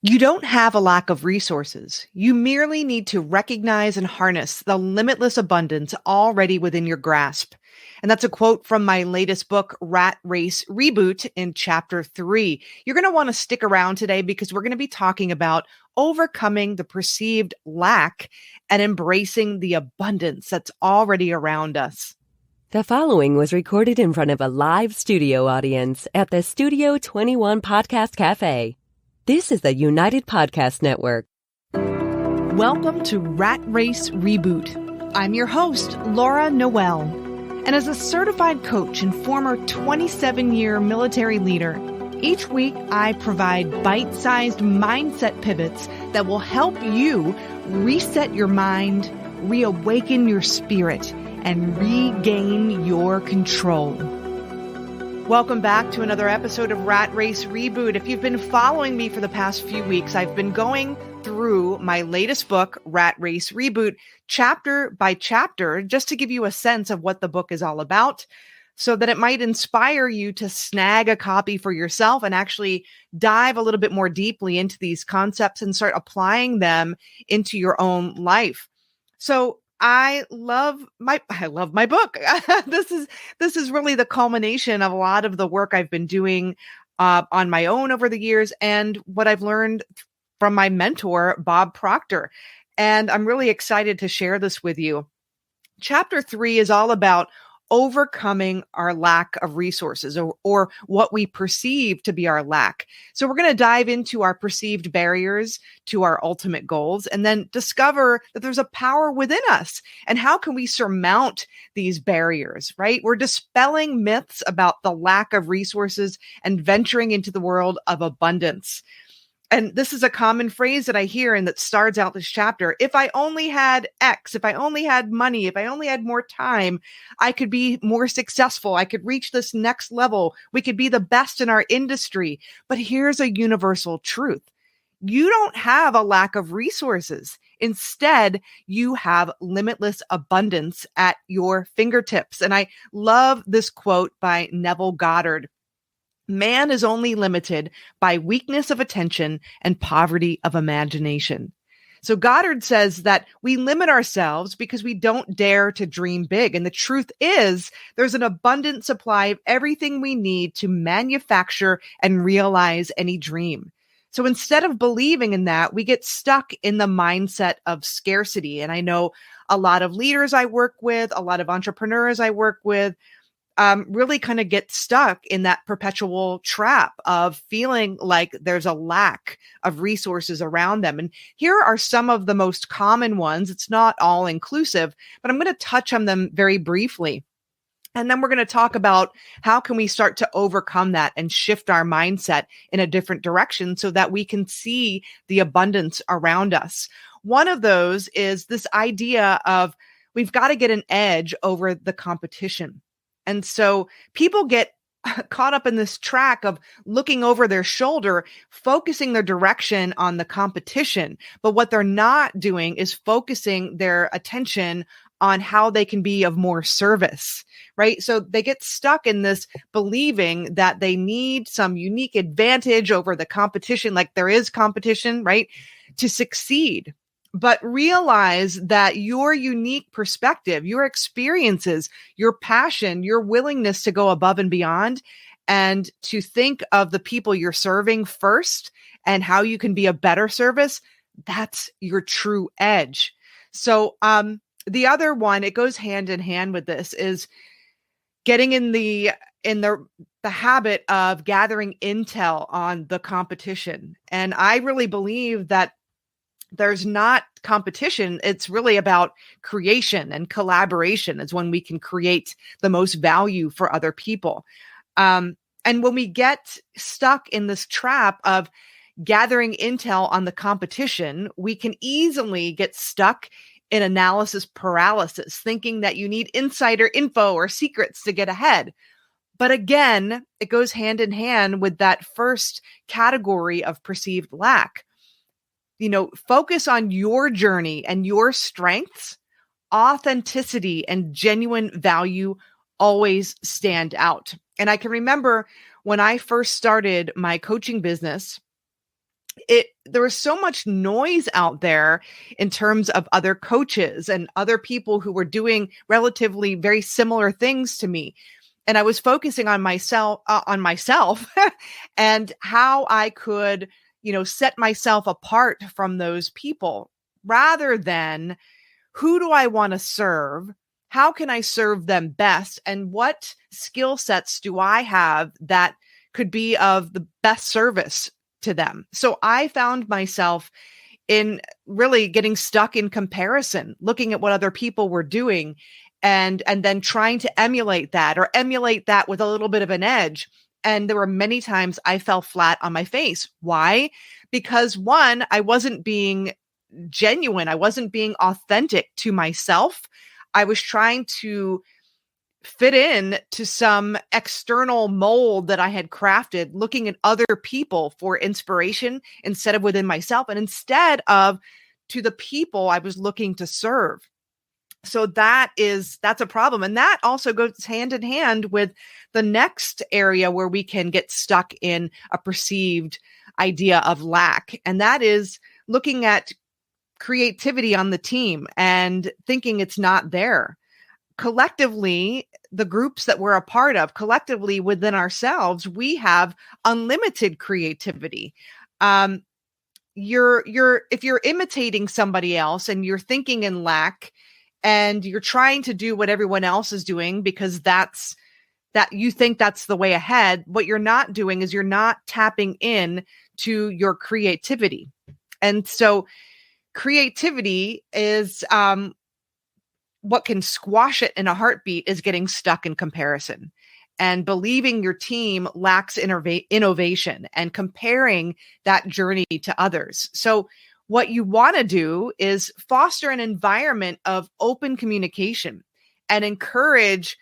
You don't have a lack of resources. You merely need to recognize and harness the limitless abundance already within your grasp. And that's a quote from my latest book, Rat Race Reboot, in chapter 3. You're going to want to stick around today because we're going to be talking about overcoming the perceived lack and embracing the abundance that's already around us. The following was recorded in front of a live studio audience at the Studio 21 Podcast Cafe. This is the United Podcast Network. Welcome to Rat Race Reboot. I'm your host, Laura Noel. And as a certified coach and former 27-year military leader, each week I provide bite-sized mindset pivots that will help you reset your mind, reawaken your spirit, and regain your control. Welcome back to another episode of Rat Race Reboot. If you've been following me for the past few weeks, I've been going through my latest book, Rat Race Reboot, chapter by chapter, just to give you a sense of what the book is all about, so that it might inspire you to snag a copy for yourself and actually dive a little bit more deeply into these concepts and start applying them into your own life. So I love my book. This is really the culmination of a lot of the work I've been doing on my own over the years and what I've learned from my mentor, Bob Proctor. And I'm really excited to share this with you. Chapter 3 is all about overcoming our lack of resources or what we perceive to be our lack. So we're going to dive into our perceived barriers to our ultimate goals and then discover that there's a power within us. And how can we surmount these barriers, right? We're dispelling myths about the lack of resources and venturing into the world of abundance. And this is a common phrase that I hear and that starts out this chapter. If I only had X, if I only had money, if I only had more time, I could be more successful. I could reach this next level. We could be the best in our industry. But here's a universal truth. You don't have a lack of resources. Instead, you have limitless abundance at your fingertips. And I love this quote by Neville Goddard. Man is only limited by weakness of attention and poverty of imagination. So Goddard says that we limit ourselves because we don't dare to dream big. And the truth is, there's an abundant supply of everything we need to manufacture and realize any dream. So instead of believing in that, we get stuck in the mindset of scarcity. And I know a lot of leaders I work with, a lot of entrepreneurs I work with, really kind of get stuck in that perpetual trap of feeling like there's a lack of resources around them. And here are some of the most common ones. It's not all inclusive, but I'm going to touch on them very briefly. And then we're going to talk about how can we start to overcome that and shift our mindset in a different direction so that we can see the abundance around us. One of those is this idea of we've got to get an edge over the competition. And so people get caught up in this track of looking over their shoulder, focusing their direction on the competition. But what they're not doing is focusing their attention on how they can be of more service, right? So they get stuck in this believing that they need some unique advantage over the competition, like there is competition, right, to succeed. But realize that your unique perspective, your experiences, your passion, your willingness to go above and beyond and to think of the people you're serving first and how you can be a better service, that's your true edge. So the other one, it goes hand in hand with this, is getting in the habit of gathering intel on the competition. And I really believe that there's not competition. It's really about creation, and collaboration is when we can create the most value for other people. And when we get stuck in this trap of gathering intel on the competition, we can easily get stuck in analysis paralysis, thinking that you need insider info or secrets to get ahead. But again, it goes hand in hand with that first category of perceived lack. Focus on your journey and your strengths. Authenticity and genuine value always stand out. And I can remember when I first started my coaching business, there was so much noise out there in terms of other coaches and other people who were doing relatively very similar things to me. And I was focusing on myself, and how I could, set myself apart from those people rather than who do I want to serve? How can I serve them best? And what skill sets do I have that could be of the best service to them? So I found myself in really getting stuck in comparison, looking at what other people were doing and then trying to emulate that with a little bit of an edge. And there were many times I fell flat on my face. Why? Because one, I wasn't being genuine. I wasn't being authentic to myself. I was trying to fit in to some external mold that I had crafted, looking at other people for inspiration instead of within myself, and instead of to the people I was looking to serve. So that's a problem. And that also goes hand in hand with the next area where we can get stuck in a perceived idea of lack. And that is looking at creativity on the team and thinking it's not there. Collectively, the groups that we're a part of, collectively within ourselves, we have unlimited creativity. If you're imitating somebody else and you're thinking in lack and you're trying to do what everyone else is doing because that you think that's the way ahead, what you're not doing is you're not tapping in to your creativity. And so creativity is what can squash it in a heartbeat is getting stuck in comparison and believing your team lacks innovation and comparing that journey to others. So what you want to do is foster an environment of open communication and encourage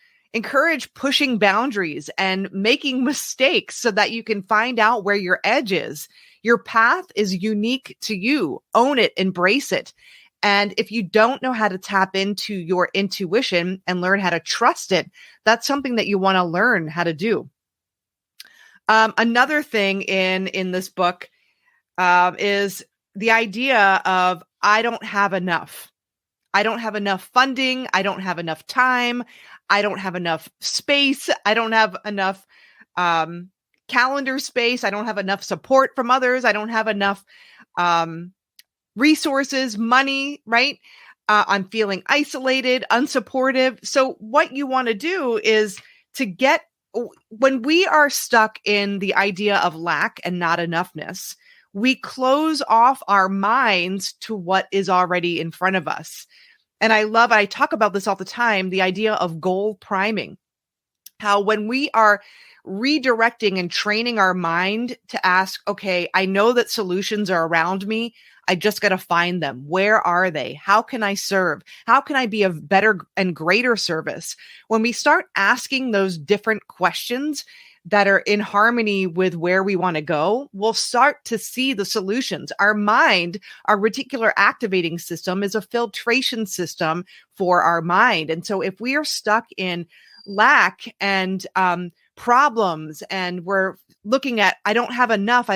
pushing boundaries and making mistakes so that you can find out where your edge is. Your path is unique to you. Own it, embrace it. And if you don't know how to tap into your intuition and learn how to trust it, that's something that you want to learn how to do. Another thing in this book is the idea of I don't have enough. I don't have enough funding. I don't have enough time. I don't have enough space. I don't have enough calendar space. I don't have enough support from others. I don't have enough resources, money, right? I'm feeling isolated, unsupportive. So what you want to do is when we are stuck in the idea of lack and not enoughness, we close off our minds to what is already in front of us. And I talk about this all the time, the idea of goal priming, how when we are redirecting and training our mind to ask, okay, I know that solutions are around me. I just got to find them. Where are they? How can I serve? How can I be of better and greater service? When we start asking those different questions that are in harmony with where we want to go, we'll start to see the solutions. Our mind, our reticular activating system, is a filtration system for our mind. And so if we are stuck in lack and problems and we're looking at, I don't have enough,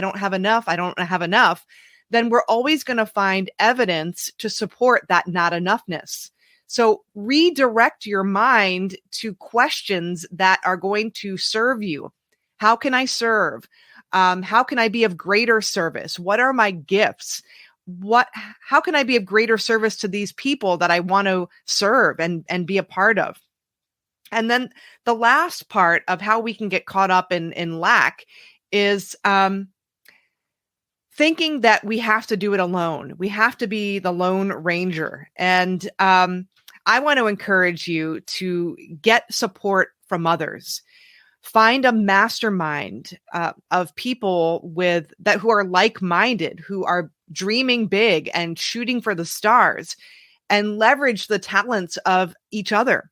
then we're always going to find evidence to support that not enoughness. So redirect your mind to questions that are going to serve you. How can I serve? How can I be of greater service? What are my gifts? How can I be of greater service to these people that I want to serve and be a part of? And then the last part of how we can get caught up in lack is thinking that we have to do it alone. We have to be the Lone Ranger. And I want to encourage you to get support from others. Find a mastermind of people who are like-minded, who are dreaming big and shooting for the stars, and leverage the talents of each other.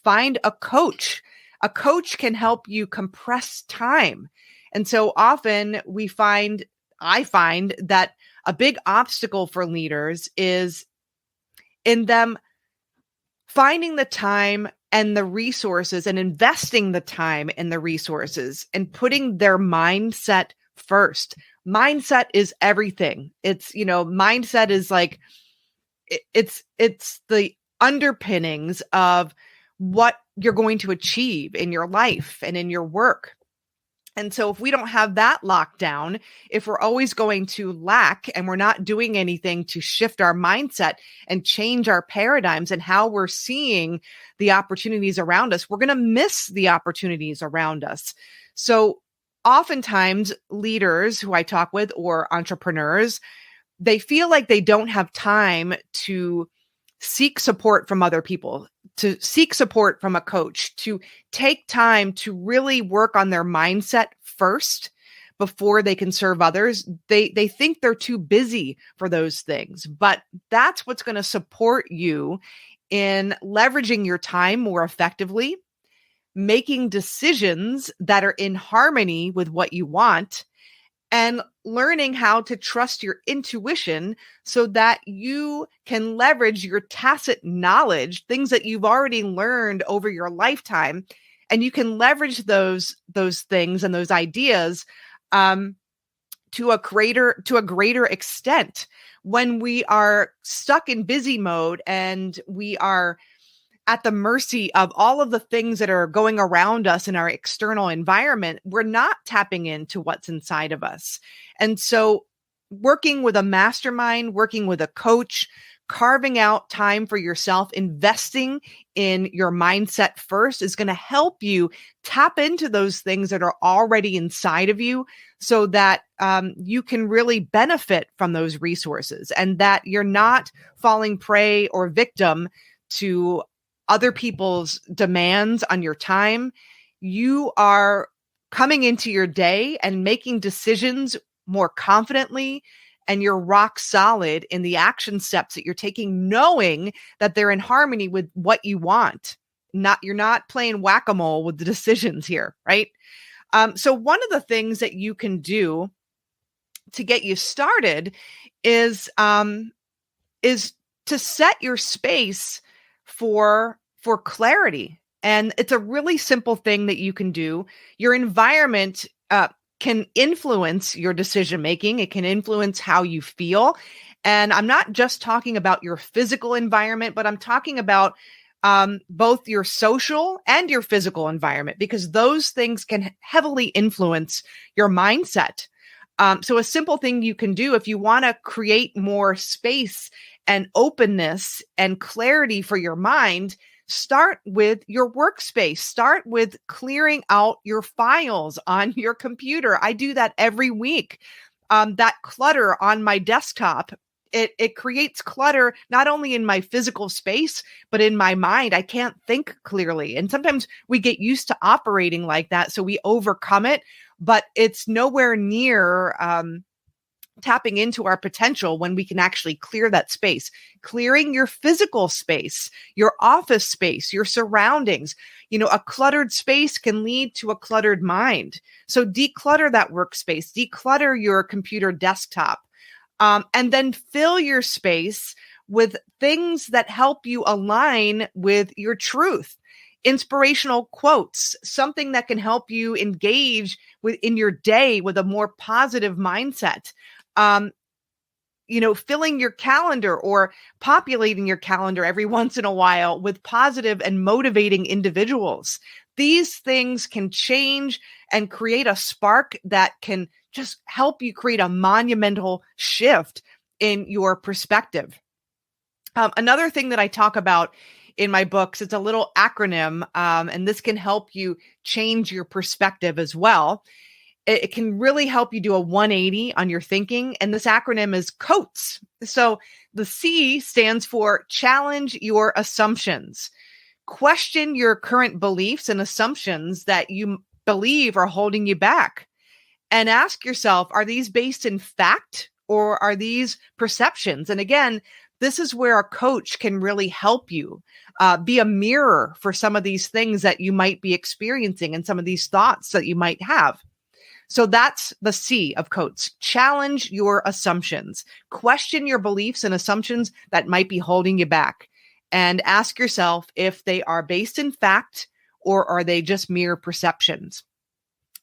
Find a coach. A coach can help you compress time. And so often I find that a big obstacle for leaders is in them finding the time and the resources and investing the time and the resources and putting their mindset first, mindset is everything. Mindset is like, it's the underpinnings of what you're going to achieve in your life and in your work. And so if we don't have that locked down, if we're always going to lack and we're not doing anything to shift our mindset and change our paradigms and how we're seeing the opportunities around us, we're going to miss the opportunities around us. So oftentimes leaders who I talk with or entrepreneurs, they feel like they don't have time to seek support from other people, to seek support from a coach, to take time to really work on their mindset first before they can serve others. They think they're too busy for those things, but that's what's going to support you in leveraging your time more effectively, making decisions that are in harmony with what you want, and learning how to trust your intuition so that you can leverage your tacit knowledge, things that you've already learned over your lifetime, and you can leverage those things and those ideas to a greater extent. When we are stuck in busy mode and we are at the mercy of all of the things that are going around us in our external environment, we're not tapping into what's inside of us. And so working with a mastermind, working with a coach, carving out time for yourself, investing in your mindset first is going to help you tap into those things that are already inside of you so that you can really benefit from those resources and that you're not falling prey or victim to other people's demands on your time. You are coming into your day and making decisions more confidently, and you're rock solid in the action steps that you're taking, knowing that they're in harmony with what you want. You're not playing whack-a-mole with the decisions here, right? So one of the things that you can do to get you started is to set your space for clarity. And it's a really simple thing that you can do. Your environment can influence your decision making. It can influence how you feel. And I'm not just talking about your physical environment, but I'm talking about both your social and your physical environment, because those things can heavily influence your mindset. So a simple thing you can do if you want to create more space and openness and clarity for your mind, start with your workspace. Start with clearing out your files on your computer. I do that every week. That clutter on my desktop, it creates clutter not only in my physical space, but in my mind. I can't think clearly. And sometimes we get used to operating like that, so we overcome it, but it's nowhere near tapping into our potential when we can actually clear that space. Clearing your physical space, your office space, your surroundings. A cluttered space can lead to a cluttered mind. So declutter that workspace, declutter your computer desktop, and then fill your space with things that help you align with your truth. Inspirational quotes, something that can help you engage in your day with a more positive mindset. Filling your calendar or populating your calendar every once in a while with positive and motivating individuals. These things can change and create a spark that can just help you create a monumental shift in your perspective. Another thing that I talk about in my books, it's a little acronym, and this can help you change your perspective as well. It can really help you do a 180 on your thinking. And this acronym is COATS. So the C stands for challenge your assumptions. Question your current beliefs and assumptions that you believe are holding you back. And ask yourself, are these based in fact or are these perceptions? And again, this is where a coach can really help you be a mirror for some of these things that you might be experiencing and some of these thoughts that you might have. So that's the C of COATS. Challenge your assumptions. Question your beliefs and assumptions that might be holding you back. And ask yourself if they are based in fact or are they just mere perceptions.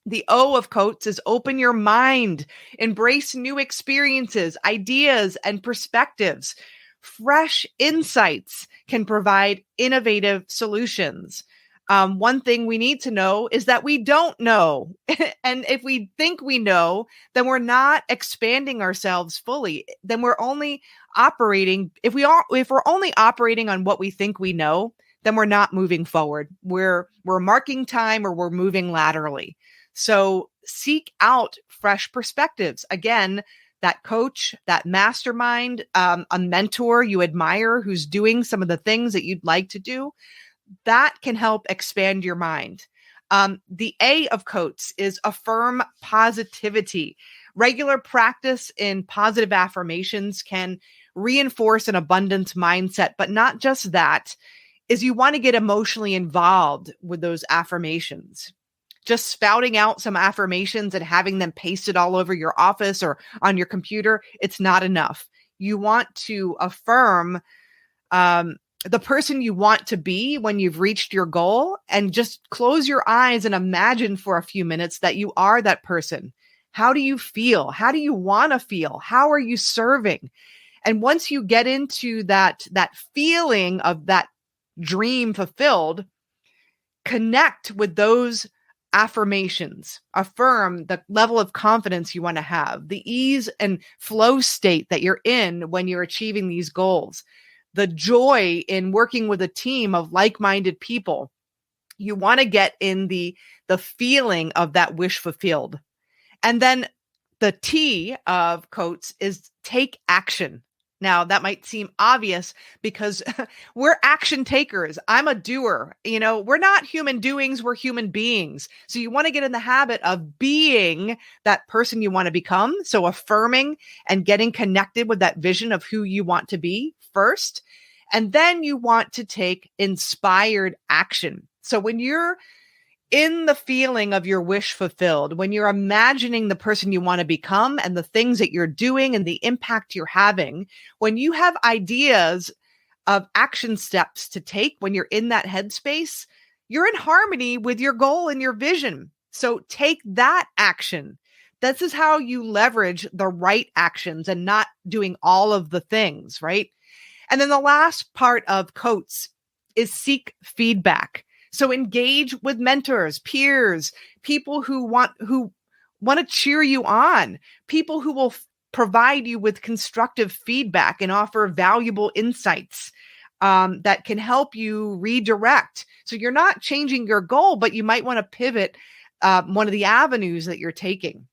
The O of Coates is open your mind, embrace new experiences, ideas, and perspectives. Fresh insights can provide innovative solutions. One thing we need to know is that we don't know. And if we think we know, then we're not expanding ourselves fully. Then we're only operating. If we're only operating on what we think we know, then we're not moving forward. We're marking time, or we're moving laterally. So seek out fresh perspectives. Again, that coach, that mastermind, a mentor you admire who's doing some of the things that you'd like to do, that can help expand your mind. The A of Coates is affirm positivity. Regular practice in positive affirmations can reinforce an abundance mindset, but not just that, is you want to get emotionally involved with those affirmations. Just spouting out some affirmations and having them pasted all over your office or on your computer, it's not enough. You want to affirm the person you want to be when you've reached your goal, and just close your eyes and imagine for a few minutes that you are that person. How do you feel? How do you want to feel? How are you serving? And once you get into that feeling of that dream fulfilled, connect with those affirmations. Affirm the level of confidence you want to have, the ease and flow state that you're in when you're achieving these goals, the joy in working with a team of like-minded people. You want to get in the feeling of that wish fulfilled. And then the T of Coates is take action. Now, that might seem obvious because we're action takers. I'm a doer. We're not human doings, we're human beings. So you want to get in the habit of being that person you want to become. So affirming and getting connected with that vision of who you want to be first. And then you want to take inspired action. So when you're in the feeling of your wish fulfilled, when you're imagining the person you want to become and the things that you're doing and the impact you're having, when you have ideas of action steps to take, when you're in that headspace, you're in harmony with your goal and your vision. So take that action. This is how you leverage the right actions and not doing all of the things, right? And then the last part of Coates is seek feedback. So engage with mentors, peers, people who want to cheer you on, people who will provide you with constructive feedback and offer valuable insights that can help you redirect. So you're not changing your goal, but you might want to pivot one of the avenues that you're taking.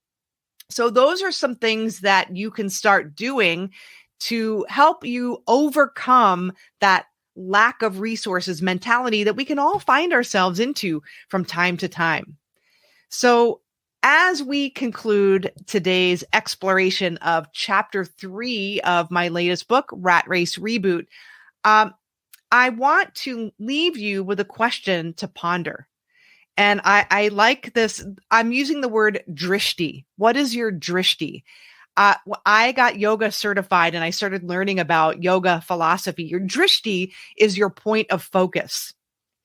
So those are some things that you can start doing to help you overcome that lack of resources mentality that we can all find ourselves into from time to time. So as we conclude today's exploration of chapter 3 of my latest book, Rat Race Reboot, I want to leave you with a question to ponder. And I like this. I'm using the word drishti. What is your drishti? I got yoga certified and I started learning about yoga philosophy. Your drishti is your point of focus.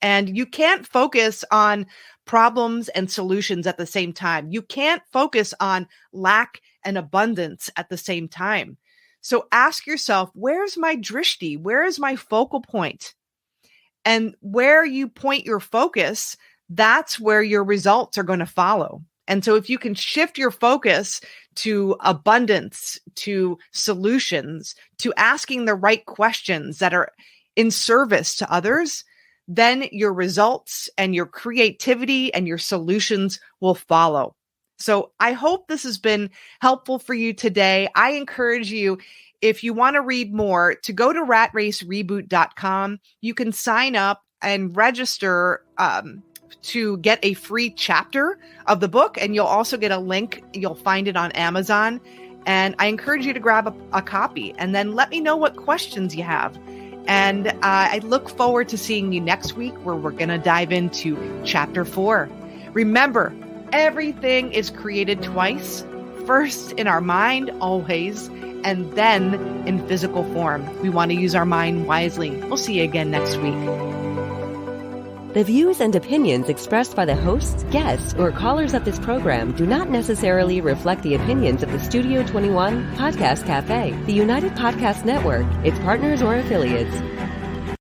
And you can't focus on problems and solutions at the same time. You can't focus on lack and abundance at the same time. So ask yourself, where's my drishti? Where is my focal point? And where you point your focus, that's where your results are going to follow. And so if you can shift your focus to abundance, to solutions, to asking the right questions that are in service to others, then your results and your creativity and your solutions will follow. So I hope this has been helpful for you today. I encourage you, if you want to read more, to go to ratracereboot.com. You can sign up and register to get a free chapter of the book, and you'll also get a link. You'll find it on Amazon, and I encourage you to grab a copy and then let me know what questions you have. And I look forward to seeing you next week, where we're going to dive into chapter 4. Remember, everything is created twice, first in our mind, always, and then in physical form. We want to use our mind wisely. We'll see you again next week. The views and opinions expressed by the hosts, guests, or callers of this program do not necessarily reflect the opinions of the Studio 21 Podcast Cafe, the United Podcast Network, its partners, or affiliates.